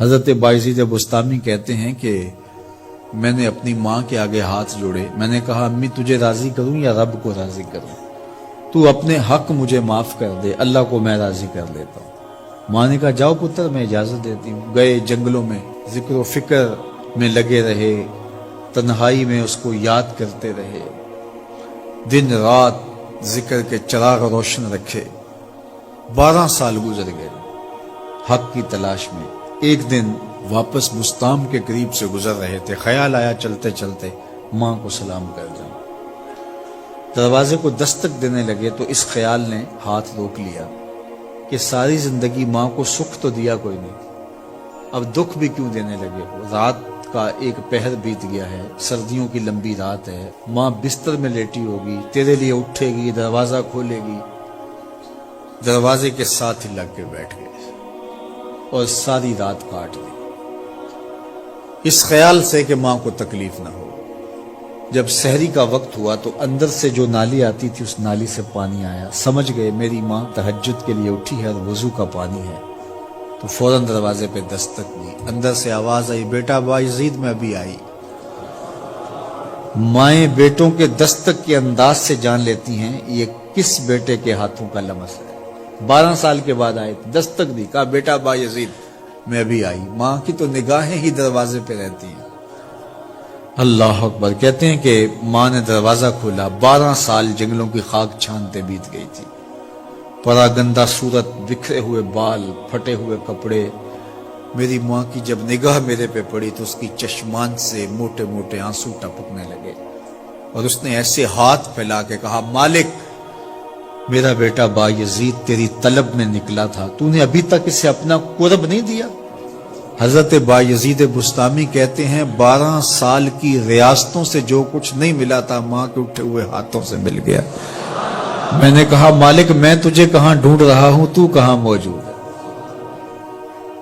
حضرت بایزید بستامی کہتے ہیں کہ میں نے اپنی ماں کے آگے ہاتھ جوڑے، میں نے کہا امی تجھے راضی کروں یا رب کو راضی کروں؟ تو اپنے حق مجھے معاف کر دے، اللہ کو میں راضی کر لیتا ہوں۔ ماں نے کہا جاؤ پتر میں اجازت دیتی ہوں۔ گئے جنگلوں میں ذکر و فکر میں لگے رہے، تنہائی میں اس کو یاد کرتے رہے، دن رات ذکر کے چراغ روشن رکھے۔ 12 سال گزر گئے حق کی تلاش میں۔ ایک دن واپس بستام کے قریب سے گزر رہے تھے، خیال آیا چلتے چلتے ماں کو سلام کر جاؤں۔ دروازے کو دستک دینے لگے تو اس خیال نے ہاتھ روک لیا کہ ساری زندگی ماں کو سکھ تو دیا کوئی نہیں، اب دکھ بھی کیوں دینے لگے ہو؟ رات کا ایک پہر بیت گیا ہے، سردیوں کی لمبی رات ہے، ماں بستر میں لیٹی ہوگی، تیرے لیے اٹھے گی، دروازہ کھولے گی۔ دروازے کے ساتھ ہی لگ کے بیٹھ گئے اور ساری رات کاٹ دی، اس خیال سے کہ ماں کو تکلیف نہ ہو۔ جب سحری کا وقت ہوا تو اندر سے جو نالی آتی تھی اس نالی سے پانی آیا، سمجھ گئے میری ماں تہجد کے لیے اٹھی ہے اور وضو کا پانی ہے، تو فوراً دروازے پہ دستک دی۔ اندر سے آواز آئی بیٹا بایزید میں ابھی آئی۔ مائیں بیٹوں کے دستک کے انداز سے جان لیتی ہیں یہ کس بیٹے کے ہاتھوں کا لمس ہے۔ 12 سال کے بعد آئے، دستک دی، کہا بیٹا بایزید میں ابھی آئی۔ ماں کی تو نگاہیں ہی دروازے پہ رہتی ہیں۔ اللہ اکبر۔ کہتے ہیں کہ ماں نے دروازہ کھولا، 12 سال جنگلوں کی خاک چھانتے بیت گئی تھی، پراگندہ صورت، بکھرے ہوئے بال، پھٹے ہوئے کپڑے۔ میری ماں کی جب نگاہ میرے پہ پڑی تو اس کی چشمان سے موٹے موٹے آنسو ٹپکنے لگے، اور اس نے ایسے ہاتھ پھیلا کے کہا مالک میرا بیٹا بایزید تیری طلب میں نکلا تھا، تو نے ابھی تک اسے اپنا قرب نہیں دیا۔ حضرت بایزید بستامی کہتے ہیں 12 سال کی ریاستوں سے جو کچھ نہیں ملا تھا ماں کے اٹھے ہوئے ہاتھوں سے مل گیا۔ میں نے کہا مالک میں تجھے کہاں ڈھونڈ رہا ہوں، تو کہاں موجود ہے؟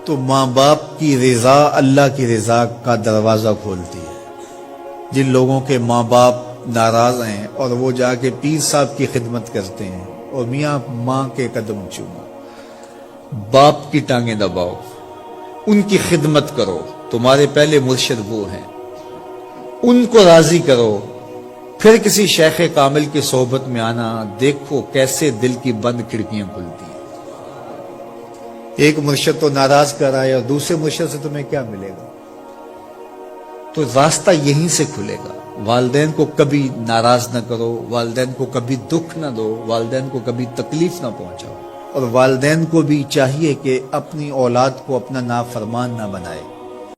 تو ماں باپ کی رضا اللہ کی رضا کا دروازہ کھولتی ہے۔ جن لوگوں کے ماں باپ ناراض ہیں اور وہ جا کے پیر صاحب کی خدمت کرتے ہیں اور میاں ماں کے قدم چومو، باپ کی ٹانگیں دباؤ، ان کی خدمت کرو، تمہارے پہلے مرشد وہ ہیں، ان کو راضی کرو، پھر کسی شیخ کامل کی صحبت میں آنا، دیکھو کیسے دل کی بند کھڑکیاں کھلتی ہیں۔ ایک مرشد تو ناراض کر آئے اور دوسرے مرشد سے تمہیں کیا ملے گا؟ تو راستہ یہیں سے کھلے گا۔ والدین کو کبھی ناراض نہ کرو، والدین کو کبھی دکھ نہ دو، والدین کو کبھی تکلیف نہ پہنچاؤ، اور والدین کو بھی چاہیے کہ اپنی اولاد کو اپنا نافرمان نہ بنائے۔